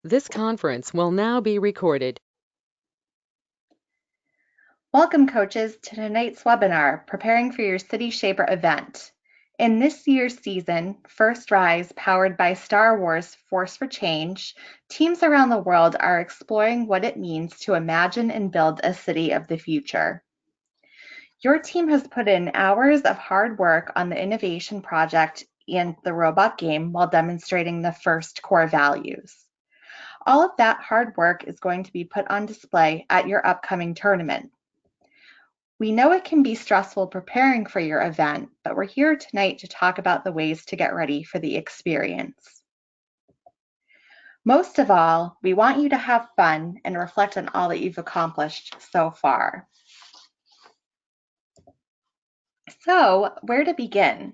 This conference will now be recorded. Welcome, coaches, to tonight's webinar, Preparing for Your City Shaper event. In this year's season, First Rise, powered by Star Wars Force for Change, teams around the world are exploring what it means to imagine and build a city of the future. Your team has put in hours of hard work on the innovation project and the robot game while demonstrating the first core values. All of that hard work is going to be put on display at your upcoming tournament. We know it can be stressful preparing for your event, but we're here tonight to talk about the ways to get ready for the experience. Most of all, we want you to have fun and reflect on all that you've accomplished so far. So, where to begin?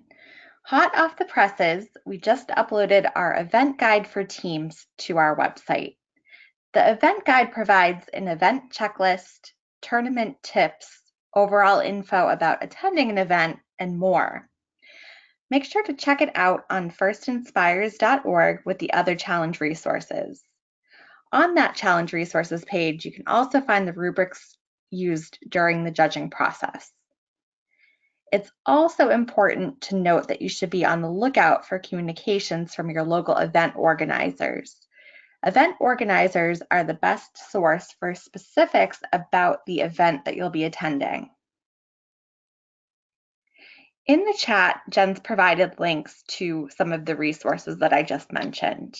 Hot off the presses, we just uploaded our event guide for teams to our website. The event guide provides an event checklist, tournament tips, overall info about attending an event, and more. Make sure to check it out on firstinspires.org with the other challenge resources. On that challenge resources page, you can also find the rubrics used during the judging process. It's also important to note that you should be on the lookout for communications from your local event organizers. Event organizers are the best source for specifics about the event that you'll be attending. In the chat, Jen's provided links to some of the resources that I just mentioned.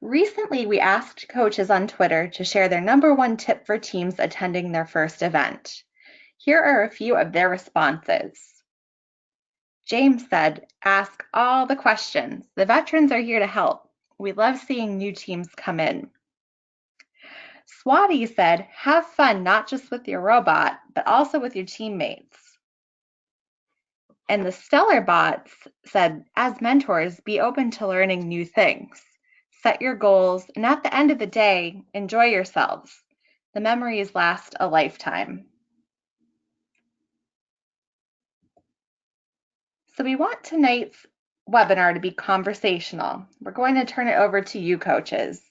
Recently, we asked coaches on Twitter to share their #1 tip for teams attending their first event. Here are a few of their responses. James said, "Ask all the questions. The veterans are here to help. We love seeing new teams come in." Swati said, "Have fun not just with your robot, but also with your teammates." And the Stellar Bots said, "As mentors, be open to learning new things. Set your goals, and at the end of the day, enjoy yourselves. The memories last a lifetime." So we want tonight's webinar to be conversational. We're going to turn it over to you, coaches.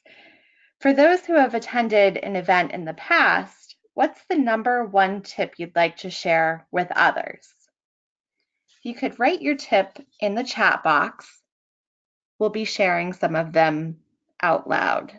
For those who have attended an event in the past, what's the #1 tip you'd like to share with others? If you could write your tip in the chat box, we'll be sharing some of them out loud.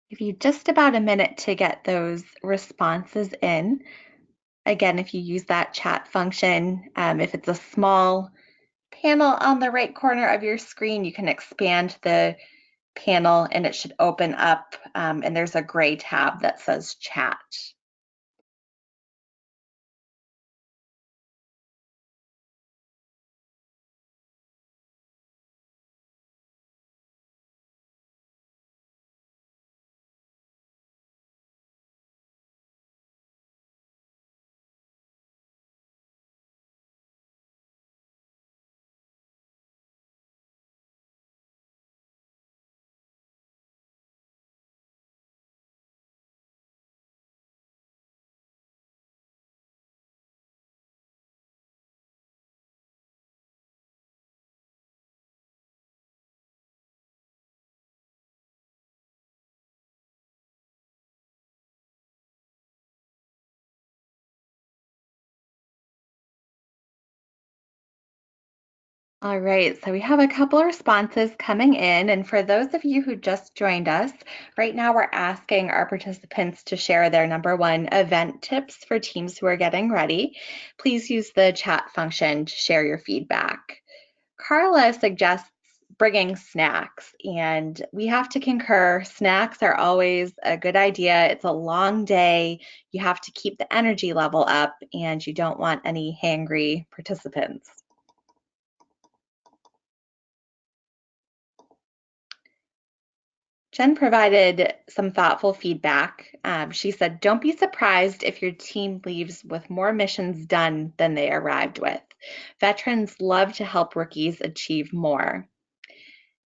Give you just about a minute to get those responses in. Again, if you use that chat function, if it's a small panel on the right corner of your screen, you can expand the panel and it should open up, and there's a gray tab that says chat. All right, so we have a couple of responses coming in, and for those of you who just joined us, right now we're asking our participants to share their #1 event tips for teams who are getting ready. Please use the chat function to share your feedback. Carla suggests bringing snacks, and we have to concur. Snacks are always a good idea. It's a long day. You have to keep the energy level up, and you don't want any hangry participants. Jen provided some thoughtful feedback. She said, "Don't be surprised if your team leaves with more missions done than they arrived with. Veterans love to help rookies achieve more."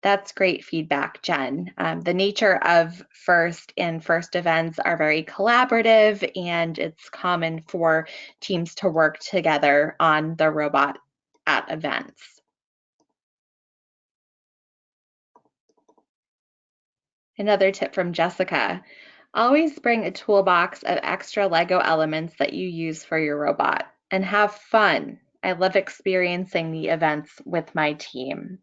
That's great feedback, Jen. The nature of FIRST and FIRST events are very collaborative, and it's common for teams to work together on the robot at events. Another tip from Jessica, always bring a toolbox of extra Lego elements that you use for your robot and have fun. I love experiencing the events with my team.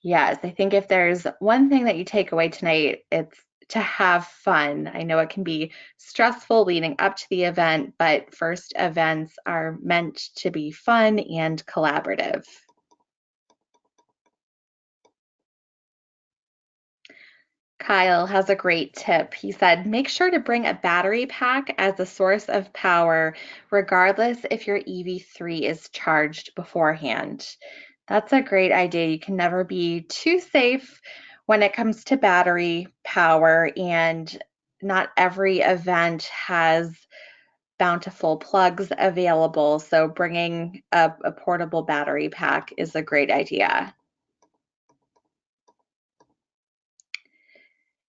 Yes, I think if there's one thing that you take away tonight, it's to have fun. I know it can be stressful leading up to the event, but first events are meant to be fun and collaborative. Kyle has a great tip. He said, make sure to bring a battery pack as a source of power, regardless if your EV3 is charged beforehand. That's a great idea. You can never be too safe when it comes to battery power, and not every event has bountiful plugs available. So, bringing a portable battery pack is a great idea.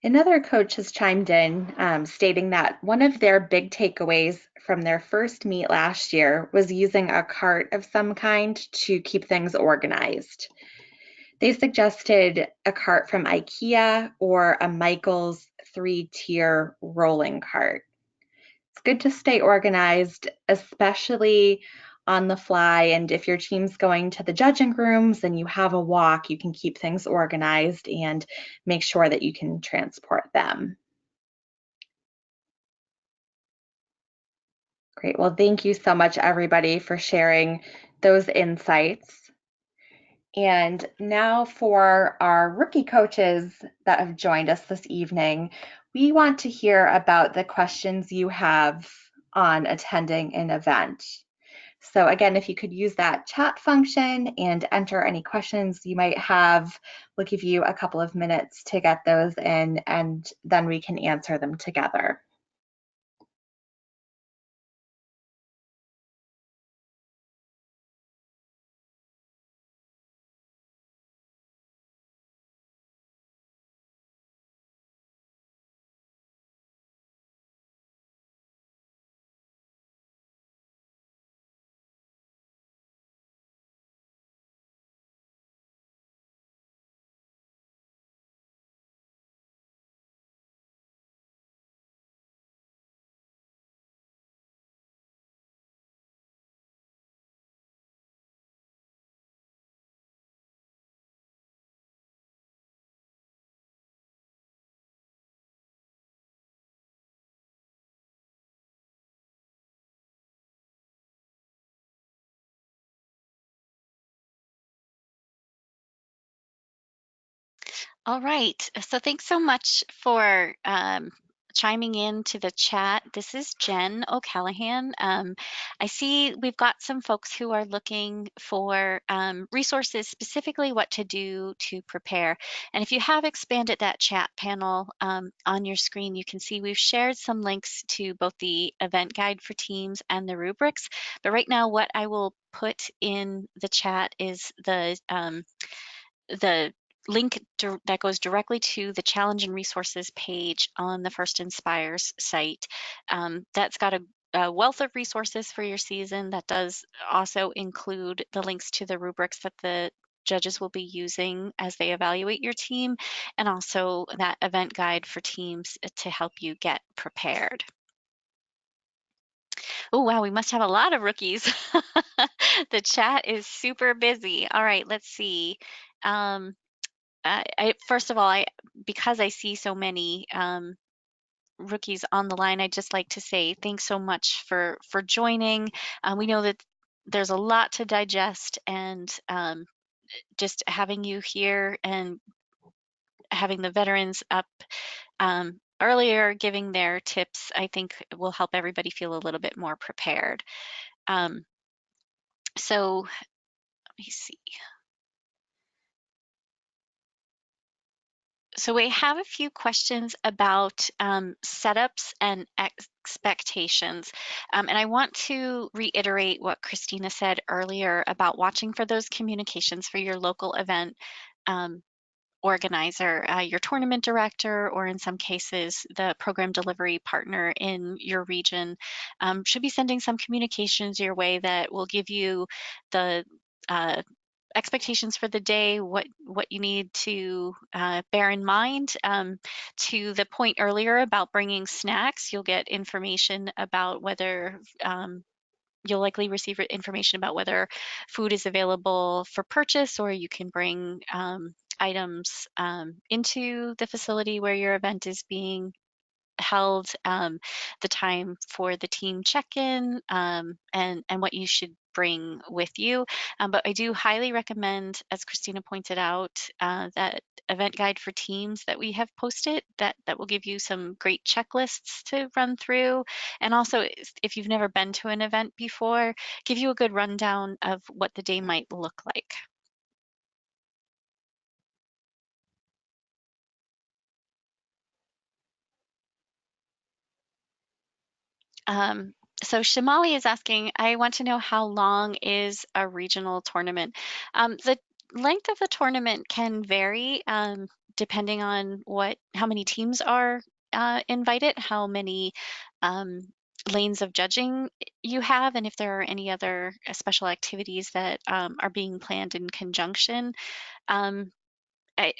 Another coach has chimed in, stating that one of their big takeaways from their first meet last year was using a cart of some kind to keep things organized. They suggested a cart from IKEA or a Michaels 3-tier rolling cart. It's good to stay organized, especially on the fly. And if your team's going to the judging rooms and you have a walk, you can keep things organized and make sure that you can transport them. Great. Well, thank you so much, everybody, for sharing those insights. And now for our rookie coaches that have joined us this evening, we want to hear about the questions you have on attending an event. So again, if you could use that chat function and enter any questions you might have, we'll give you a couple of minutes to get those in, and then we can answer them together. All right. So thanks so much for chiming in to the chat. This is Jen O'Callahan. I see we've got some folks who are looking for resources, specifically what to do to prepare. And if you have expanded that chat panel on your screen, you can see we've shared some links to both the event guide for teams and the rubrics. But right now, what I will put in the chat is the link that goes directly to the challenge and resources page on the First Inspires site. That's got a wealth of resources for your season. That does also include the links to the rubrics that the judges will be using as they evaluate your team, and also that event guide for teams to help you get prepared. Oh, wow, we must have a lot of rookies. The chat is super busy. All right, let's see. Um, first of all, because I see so many rookies on the line, I'd just like to say thanks so much for joining. We know that there's a lot to digest, and just having you here and having the veterans up earlier giving their tips, I think will help everybody feel a little bit more prepared. So let me see. So we have a few questions about setups and expectations. And I want to reiterate what Christina said earlier about watching for those communications for your local event. organizer, your tournament director, or in some cases, the program delivery partner in your region should be sending some communications your way that will give you the expectations for the day, what you need to bear in mind. To the point earlier about bringing snacks, you'll get information about whether you'll likely receive information about whether food is available for purchase, or you can bring items into the facility where your event is being held, the time for the team check-in, and what you should bring with you. But I do highly recommend, as Christina pointed out, that event guide for teams that we have posted that will give you some great checklists to run through. And also, if you've never been to an event before, give you a good rundown of what the day might look like. So Shimali is asking, I want to know how long is a regional tournament? The length of the tournament can vary depending on how many teams are invited, how many um, lanes of judging you have, and if there are any other special activities that are being planned in conjunction. Um, I,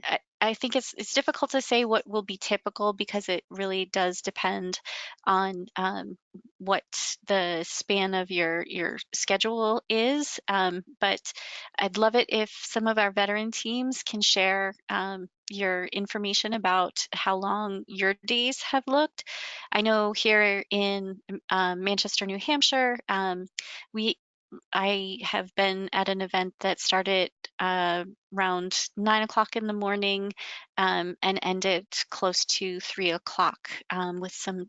I I think it's difficult to say what will be typical because it really does depend on what the span of your schedule is. But I'd love it if some of our veteran teams can share your information about how long your days have looked. I know here in Manchester, New Hampshire, we I have been at an event that started around 9 o'clock in the morning and ended close to 3 o'clock with some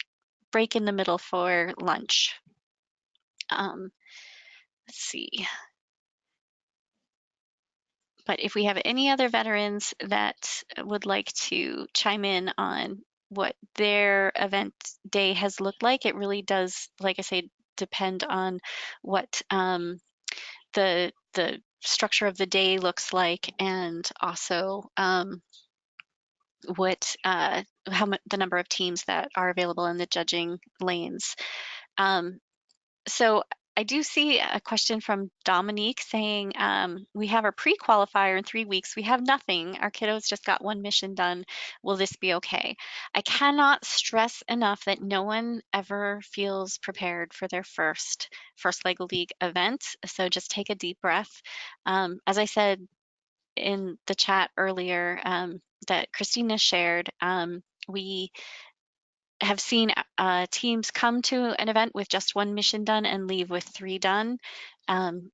break in the middle for lunch. Um, let's see. But if we have any other veterans that would like to chime in on what their event day has looked like, it really does, like I say, depend on what the structure of the day looks like, and also what the number of teams that are available in the judging lanes. Um, so I do see a question from Dominique saying, we have our pre-qualifier in 3 weeks. We have nothing. Our kiddos just got one mission done. Will this be okay? I cannot stress enough that no one ever feels prepared for their first LEGO League event. So just take a deep breath. As I said in the chat earlier that Christina shared, we have seen teams come to an event with just one mission done and leave with 3 done.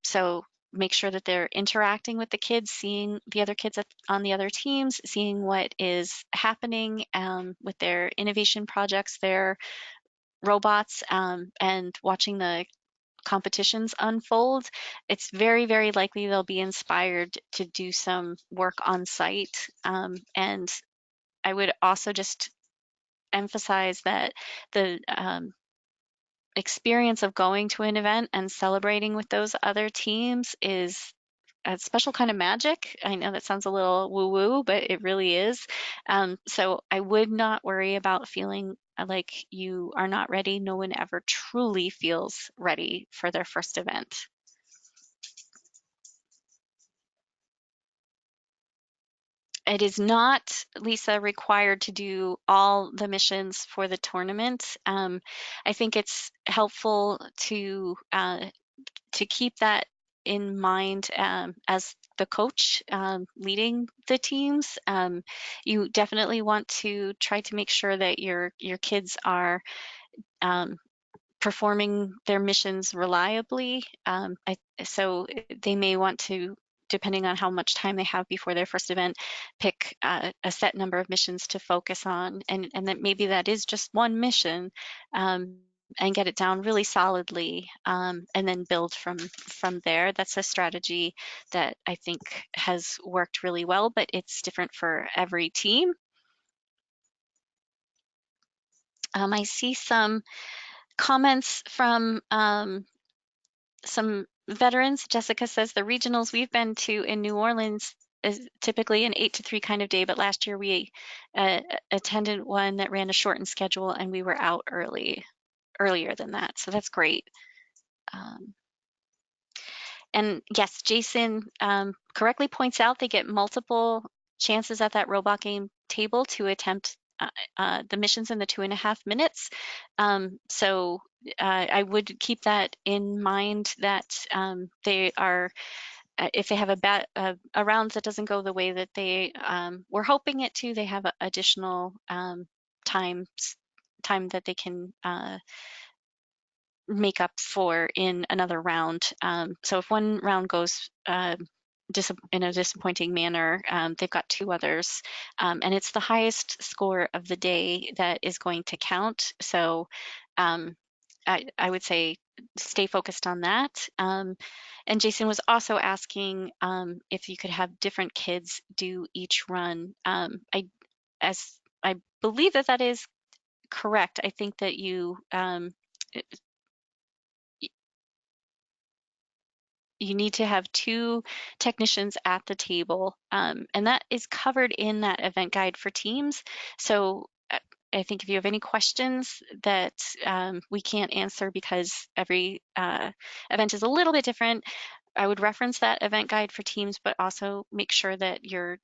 So make sure that they're interacting with the kids, seeing the other kids on the other teams, seeing what is happening with their innovation projects, their robots, and watching the competitions unfold. It's very, very likely they'll be inspired to do some work on site. And I would also just emphasize that the experience of going to an event and celebrating with those other teams is a special kind of magic. I know that sounds a little woo-woo, but it really is. So I would not worry about feeling like you are not ready. No one ever truly feels ready for their first event. It is not, Lisa, required to do all the missions for the tournament. I think it's helpful to keep that in mind as the coach leading the teams. You definitely want to try to make sure that your kids are um, performing their missions reliably. So they may want to, depending on how much time they have before their first event, pick a set number of missions to focus on, and that maybe that is just one mission, and get it down really solidly, and then build from there. That's a strategy that I think has worked really well, but it's different for every team. I see some comments from some veterans. Jessica says the regionals we've been to in New Orleans is typically an 8 to 3 kind of day, but last year we attended one that ran a shortened schedule and we were out earlier than that. So that's great. And yes, Jason correctly points out they get multiple chances at that robot game table to attempt the missions in the 2.5 minutes. So I would keep that in mind that they are, if they have a round that doesn't go the way that they were hoping it to, they have additional time that they can make up for in another round. So if one round goes in a disappointing manner, they've got 2 others, and it's the highest score of the day that is going to count. So I would say stay focused on that. And Jason was also asking if you could have different kids do each run. I believe that is correct. I think that you need to have 2 technicians at the table, and that is covered in that event guide for teams. So I think if you have any questions that we can't answer because every event is a little bit different, I would reference that event guide for teams, but also make sure that you're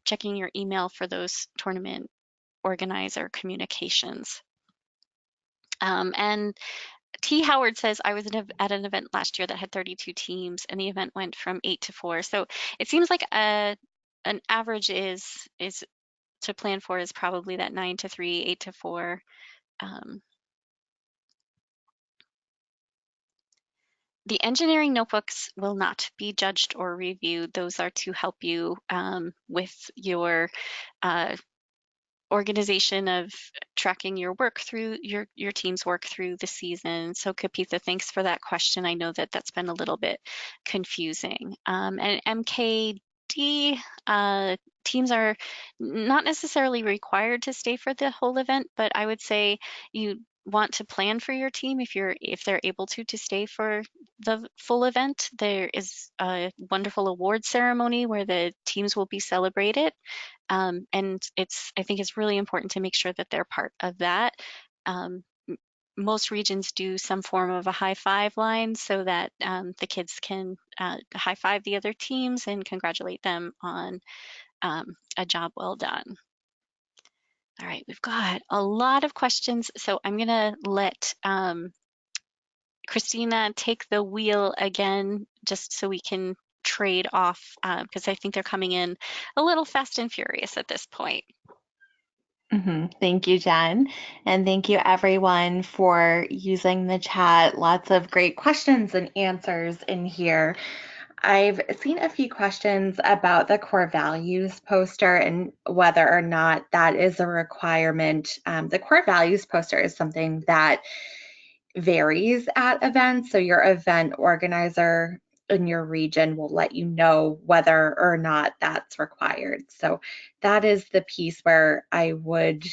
checking your email for those tournament organizer communications. And T. Howard says, I was at an event last year that had 32 teams and the event went from 8 to 4. So it seems like an average is to plan for is probably that 9 to 3, 8 to 4. The engineering notebooks will not be judged or reviewed. Those are to help you with your organization of tracking your work through your team's work through the season. So Kapitha, thanks for that question. I know that that's been a little bit confusing. And MKD, teams are not necessarily required to stay for the whole event, but I would say you want to plan for your team if they're able to stay for the full event. There is a wonderful award ceremony where the teams will be celebrated. And I think it's really important to make sure that they're part of that. Most regions do some form of a high five line so that the kids can high five the other teams and congratulate them on a job well done. All right, we've got a lot of questions, so I'm gonna let Christina take the wheel again, just so we can trade off, because I think they're coming in a little fast and furious at this point. Thank you, Jen. And thank you everyone for using the chat. Lots of great questions and answers in here. I've seen a few questions about the core values poster and whether or not that is a requirement. The core values poster is something that varies at events. So your event organizer in your region will let you know whether or not that's required. So that is the piece where I would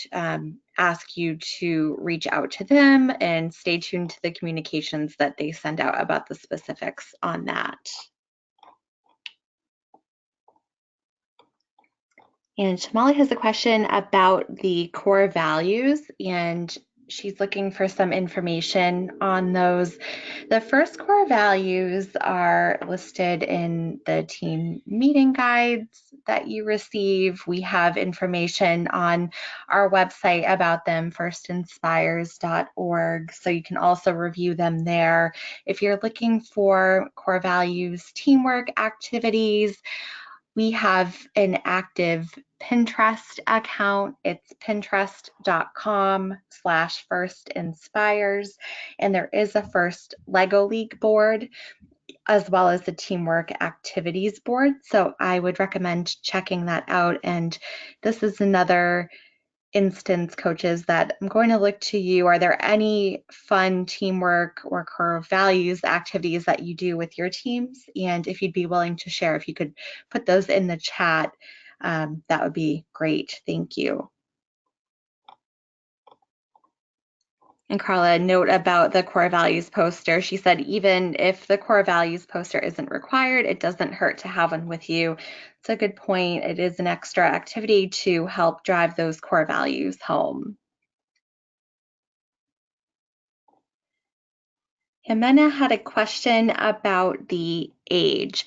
ask you to reach out to them and stay tuned to the communications that they send out about the specifics on that. And Shamali has a question about the core values, and she's looking for some information on those. The first core values are listed in the team meeting guides that you receive. We have information on our website about them, firstinspires.org, so you can also review them there. If you're looking for core values teamwork activities, we have an active Pinterest account. It's pinterest.com/firstinspires. And there is a First Lego League board as well as the teamwork activities board. So I would recommend checking that out. And this is another instance, coaches, that I'm going to look to you. Are there any fun teamwork or core values activities that you do with your teams? And if you'd be willing to share, if you could put those in the chat, that would be great. Thank you. And Carla, note about the core values poster. She said, even if the core values poster isn't required, it doesn't hurt to have one with you. It's a good point. It is an extra activity to help drive those core values home. Jimena had a question about the age.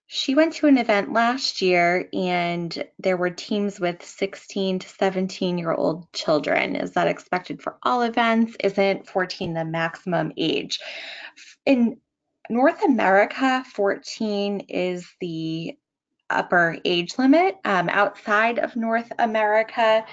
She went to an event last year and there were teams with 16 to 17-year-old children. Is that expected for all events? Isn't 14 the maximum age? In North America, 14 is the upper age limit. Outside of North America,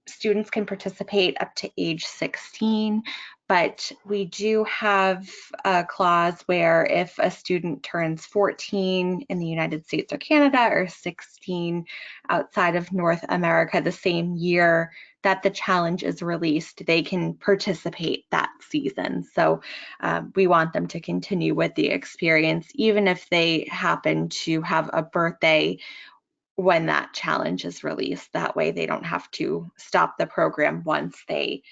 students can participate up to age 16, but we do have a clause where if a student turns 14 in the United States or Canada or 16 outside of North America the same year that the challenge is released, they can participate that season. So we want them to continue with the experience, even if they happen to have a birthday when that challenge is released. That way they don't have to stop the program once they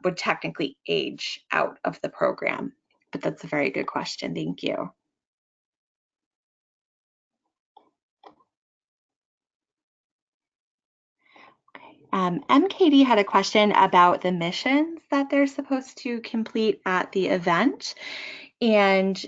would technically age out of the program. But that's a very good question. Thank you. MKD had a question about the missions that they're supposed to complete at the event. And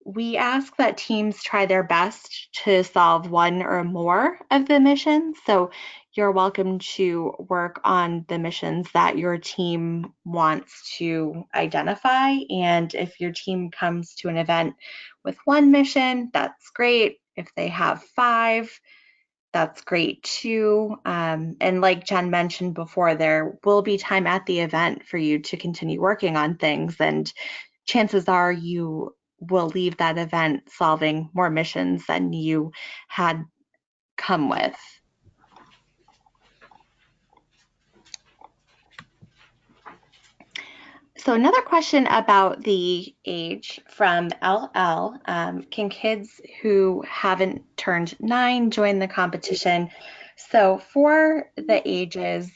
we ask that teams try their best to solve one or more of the missions. So you're welcome to work on the missions that your team wants to identify. And if your team comes to an event with one mission, that's great. If they have 5, that's great too. And like Jen mentioned before, there will be time at the event for you to continue working on things. And chances are you will leave that event solving more missions than you had come with. So another question about the age from LL. Can kids who haven't turned 9 join the competition? So for the ages,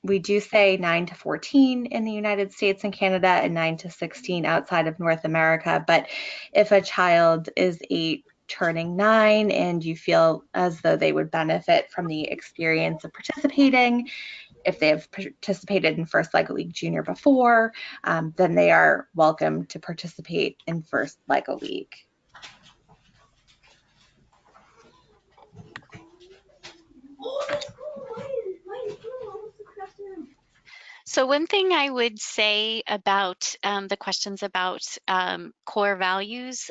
we do say 9 to 14 in the United States and Canada and 9 to 16 outside of North America. But if a child is 8 turning 9 and you feel as though they would benefit from the experience of participating, if they have participated in First LEGO League Junior before, then they are welcome to participate in First LEGO League. So one thing I would say about the questions about core values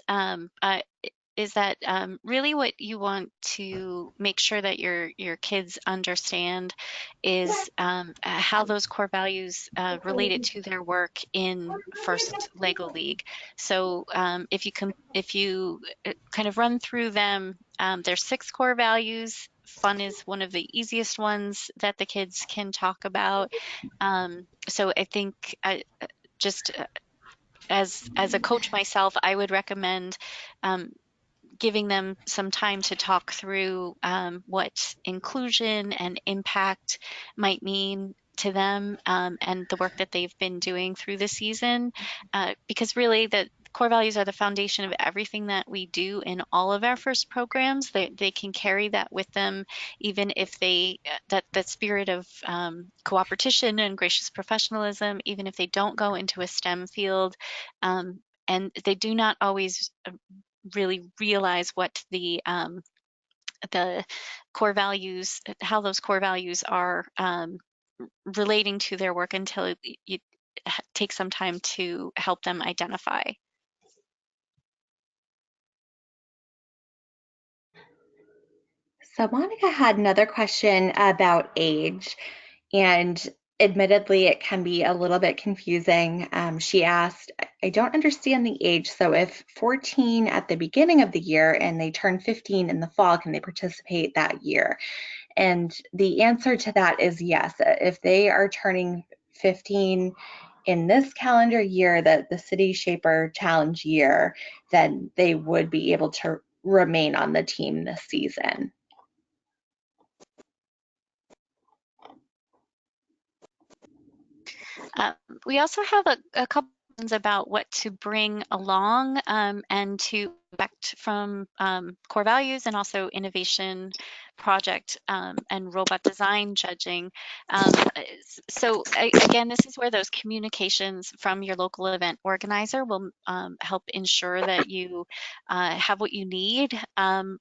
is that really what you want to make sure that your kids understand is how those core values related to their work in First Lego League. So if you kind of run through them, there's 6 core values. Fun is one of the easiest ones that the kids can talk about. So I think just as a coach myself, I would recommend giving them some time to talk through what inclusion and impact might mean to them, and the work that they've been doing through the season, because really the core values are the foundation of everything that we do in all of our first programs. They can carry that with them, even if that spirit of cooperation and gracious professionalism, even if they don't go into a STEM field, and they do not always really realize what the core values, how those core values are relating to their work until you take some time to help them identify. So Monica had another question about age, and admittedly, it can be a little bit confusing. She asked, I don't understand the age. So if 14 at the beginning of the year and they turn 15 in the fall, can they participate that year? And the answer to that is yes. If they are turning 15 in this calendar year, the City Shaper Challenge year, then they would be able to remain on the team this season. Uh, we also have a couple questions about what to bring along and to expect from core values and also innovation project and robot design judging. Again, this is where those communications from your local event organizer will help ensure that you have what you need.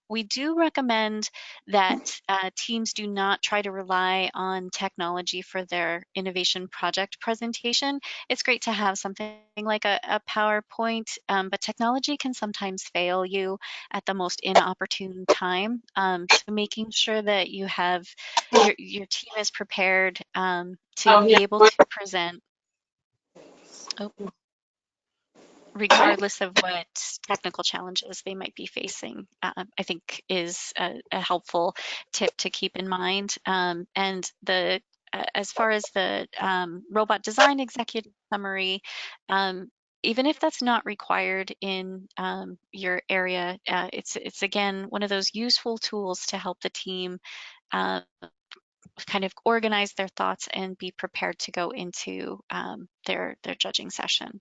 We do recommend that teams do not try to rely on technology for their innovation project presentation. It's great to have something like a PowerPoint, but technology can sometimes fail you at the most inopportune time. So making sure that you have your team is prepared to Oh, yeah. be able to present. Oh, regardless of what technical challenges they might be facing, I think is a helpful tip to keep in mind. And as far as the robot design executive summary, even if that's not required in your area, it's again one of those useful tools to help the team uh, kind of organize their thoughts and be prepared to go into their judging session.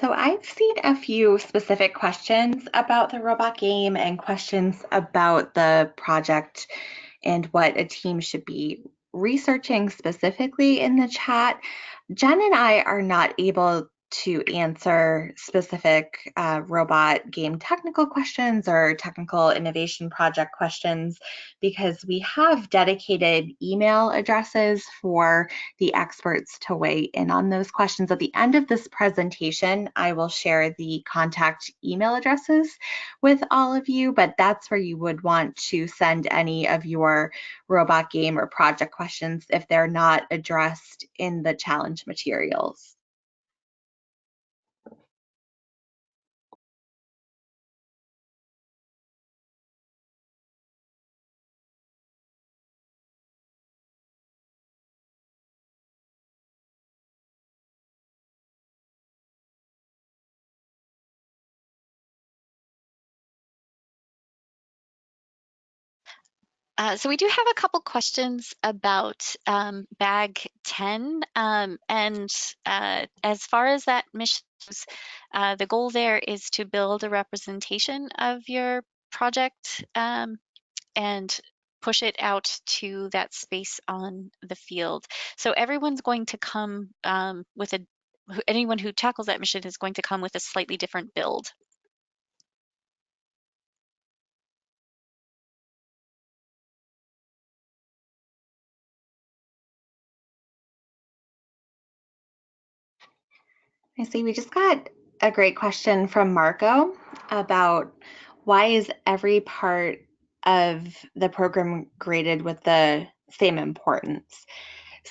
So I've seen a few specific questions about the robot game and questions about the project and what a team should be researching specifically in the chat. Jen and I are not able to answer specific robot game technical questions or technical innovation project questions because we have dedicated email addresses for the experts to weigh in on those questions. At the end of this presentation, I will share the contact email addresses with all of you, but that's where you would want to send any of your robot game or project questions if they're not addressed in the challenge materials. So we do have a couple questions about bag 10. And as far as that mission goes, the goal there is to build a representation of your project and push it out to that space on the field. So everyone's going to come with anyone who tackles that mission is going to come with a slightly different build. I see we just got a great question from Marco about why is every part of the program graded with the same importance?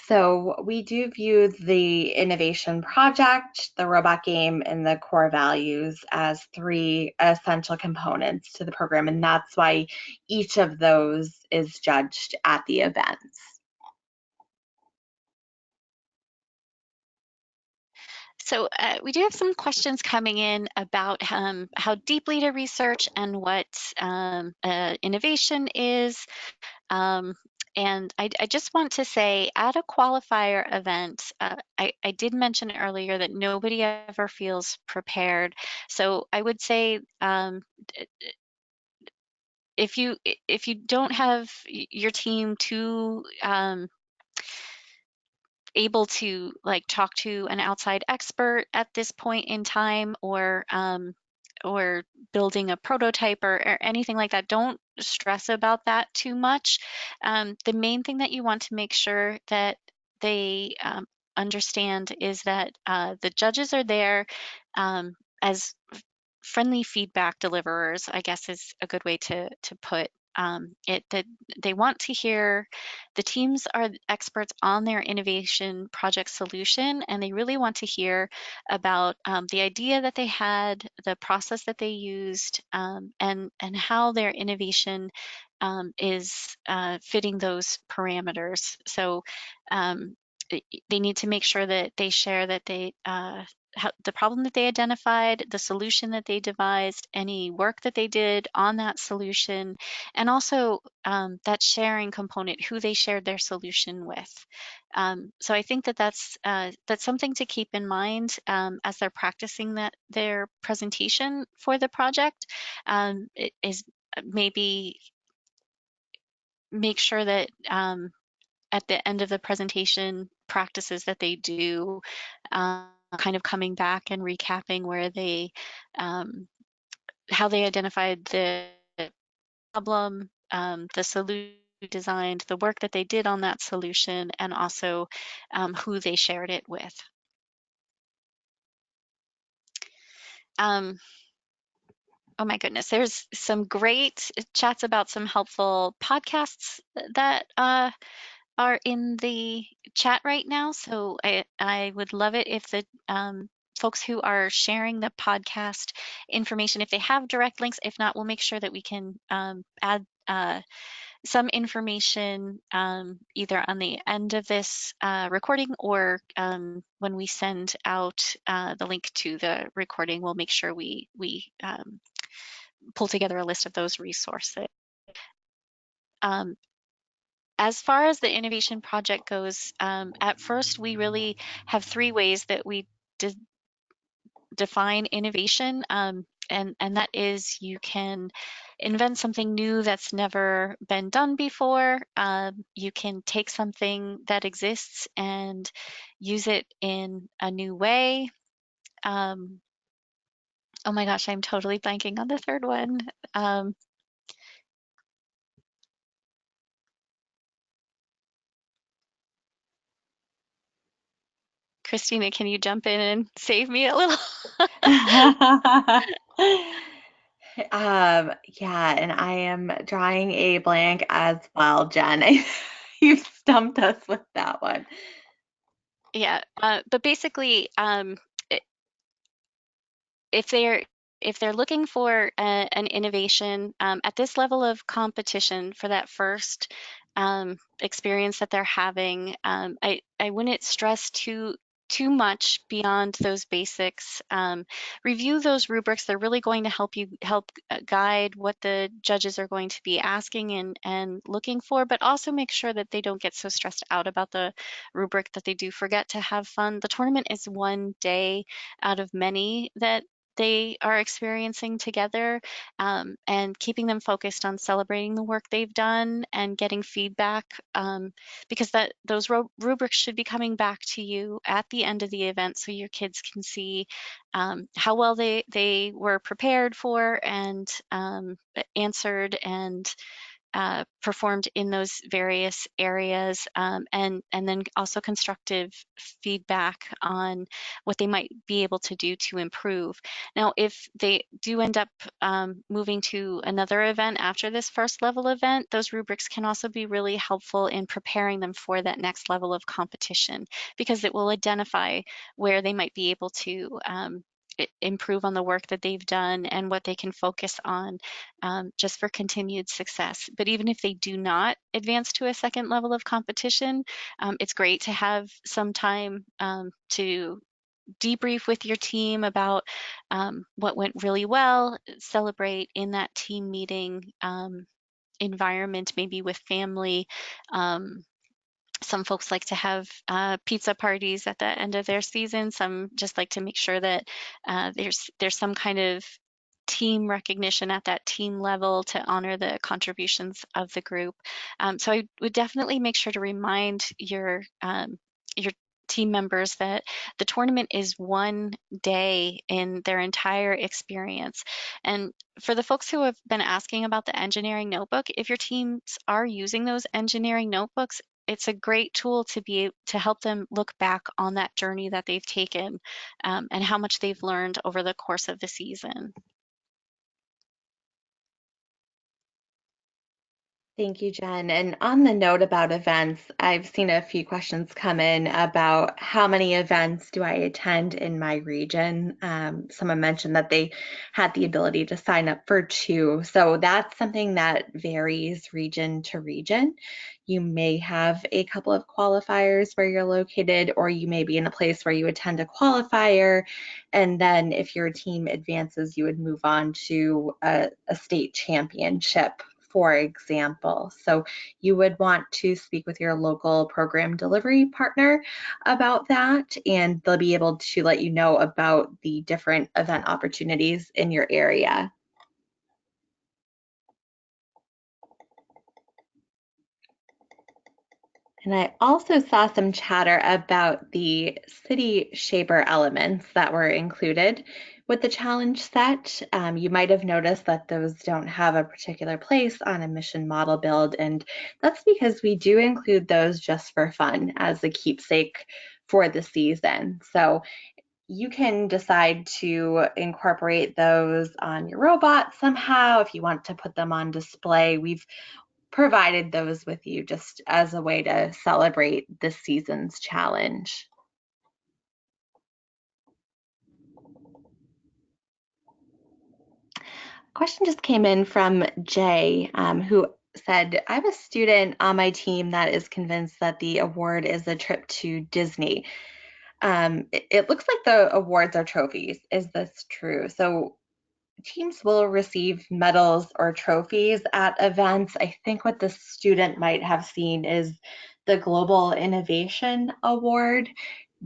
So we do view the innovation project, the robot game, and the core values as three essential components to the program, and that's why each of those is judged at the events. So we do have some questions coming in about how deeply to research and what innovation is. Um, and I just want to say at a qualifier event, I did mention earlier that nobody ever feels prepared. So I would say if you don't have your team too able to like talk to an outside expert at this point in time or building a prototype or anything like that, don't stress about that too much. The main thing that you want to make sure that they understand is that the judges are there as friendly feedback deliverers, I guess is a good way to put it, that they want to hear the teams are experts on their innovation project solution, and they really want to hear about the idea that they had, the process that they used, and how their innovation is fitting those parameters. So they need to make sure that they share that the problem that they identified, the solution that they devised, any work that they did on that solution, and also that sharing component, who they shared their solution with. So I think that that's something to keep in mind as they're practicing their presentation for the project. It is maybe make sure that at the end of the presentation practices that they do, kind of coming back and recapping where they, how they identified the problem, the solution designed, the work that they did on that solution, and also who they shared it with. Oh my goodness, there's some great chats about some helpful podcasts that are in the chat right now. So I would love it if the folks who are sharing the podcast information, if they have direct links. If not, we'll make sure that we can add some information either on the end of this recording or when we send out the link to the recording, we'll make sure we pull together a list of those resources. As far as the innovation project goes, at first we really have three ways that we define innovation, and that is you can invent something new that's never been done before. You can take something that exists and use it in a new way. Oh my gosh, I'm totally blanking on the third one. Christina, can you jump in and save me a little? Yeah, and I am drawing a blank as well, Jen. You've stumped us with that one. Yeah, but basically, if they're looking for an innovation at this level of competition for that first experience that they're having, I wouldn't stress too much beyond those basics. Review those rubrics. They're really going to help guide what the judges are going to be asking and looking for, but also make sure that they don't get so stressed out about the rubric that they do forget to have fun. The tournament is one day out of many that they are experiencing together, and keeping them focused on celebrating the work they've done and getting feedback, because those rubrics should be coming back to you at the end of the event so your kids can see how well they were prepared for and answered and performed in those various areas, and then also constructive feedback on what they might be able to do to improve. Now, if they do end up moving to another event after this first level event, those rubrics can also be really helpful in preparing them for that next level of competition, because it will identify where they might be able to improve on the work that they've done and what they can focus on, just for continued success. But even if they do not advance to a second level of competition, it's great to have some time to debrief with your team about what went really well, celebrate in that team meeting environment, maybe with family. Some folks like to have pizza parties at the end of their season. Some just like to make sure that there's some kind of team recognition at that team level to honor the contributions of the group. So I would definitely make sure to remind your team members that the tournament is one day in their entire experience. And for the folks who have been asking about the engineering notebook, if your teams are using those engineering notebooks, it's a great tool to help them look back on that journey that they've taken, and how much they've learned over the course of the season. Thank you, Jen. And on the note about events, I've seen a few questions come in about how many events do I attend in my region. Someone mentioned that they had the ability to sign up for 2. So that's something that varies region to region. You may have a couple of qualifiers where you're located, or you may be in a place where you attend a qualifier, and then if your team advances, you would move on to a state championship, for example. So you would want to speak with your local program delivery partner about that, and they'll be able to let you know about the different event opportunities in your area. And I also saw some chatter about the city shaper elements that were included with the challenge set. You might have noticed that those don't have a particular place on a mission model build, and that's because we do include those just for fun as a keepsake for the season. So you can decide to incorporate those on your robot somehow if you want to put them on display. We've provided those with you just as a way to celebrate this season's challenge. Question just came in from Jay, who said, I have a student on my team that is convinced that the award is a trip to Disney. It looks like the awards are trophies. Is this true? So teams will receive medals or trophies at events. I think what the student might have seen is the Global Innovation Award.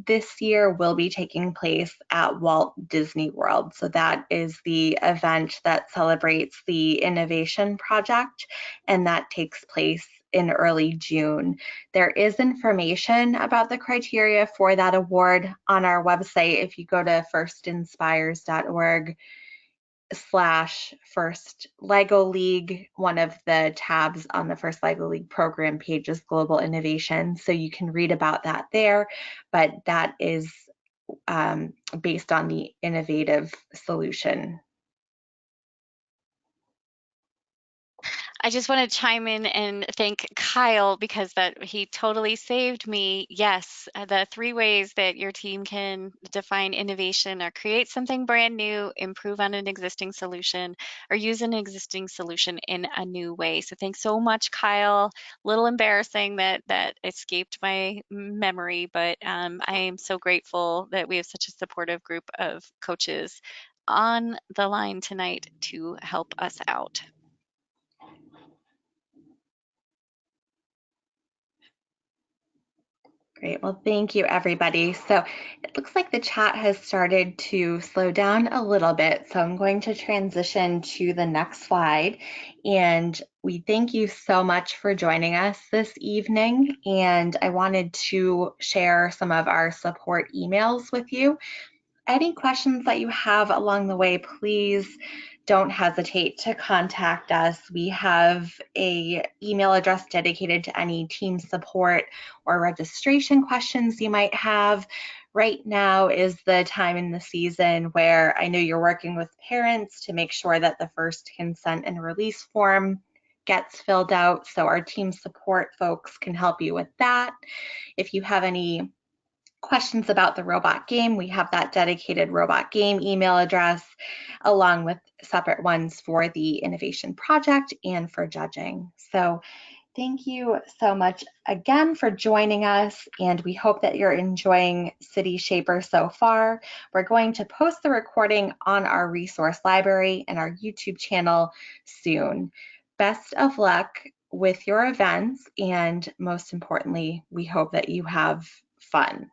This year will be taking place at Walt Disney World. So that is the event that celebrates the innovation project, and that takes place in early June. There is information about the criteria for that award on our website. If you go to firstinspires.org /First LEGO League, one of the tabs on the First LEGO League program page is Global Innovation, so you can read about that there, but that is based on the innovative solution. I just want to chime in and thank Kyle because he totally saved me. Yes, the 3 ways that your team can define innovation are create something brand new, improve on an existing solution, or use an existing solution in a new way. So thanks so much, Kyle. A little embarrassing that escaped my memory, but I am so grateful that we have such a supportive group of coaches on the line tonight to help us out. Great. Well, thank you, everybody. So it looks like the chat has started to slow down a little bit. So I'm going to transition to the next slide. And we thank you so much for joining us this evening. And I wanted to share some of our support emails with you. Any questions that you have along the way, please don't hesitate to contact us. We have an email address dedicated to any team support or registration questions you might have. Right now is the time in the season where I know you're working with parents to make sure that the first consent and release form gets filled out, so our team support folks can help you with that. If you have any questions about the robot game, we have that dedicated robot game email address, along with separate ones for the innovation project and for judging. So thank you so much again for joining us, and we hope that you're enjoying City Shaper so far. We're going to post the recording on our resource library and our YouTube channel soon. Best of luck with your events, and most importantly, we hope that you have fun.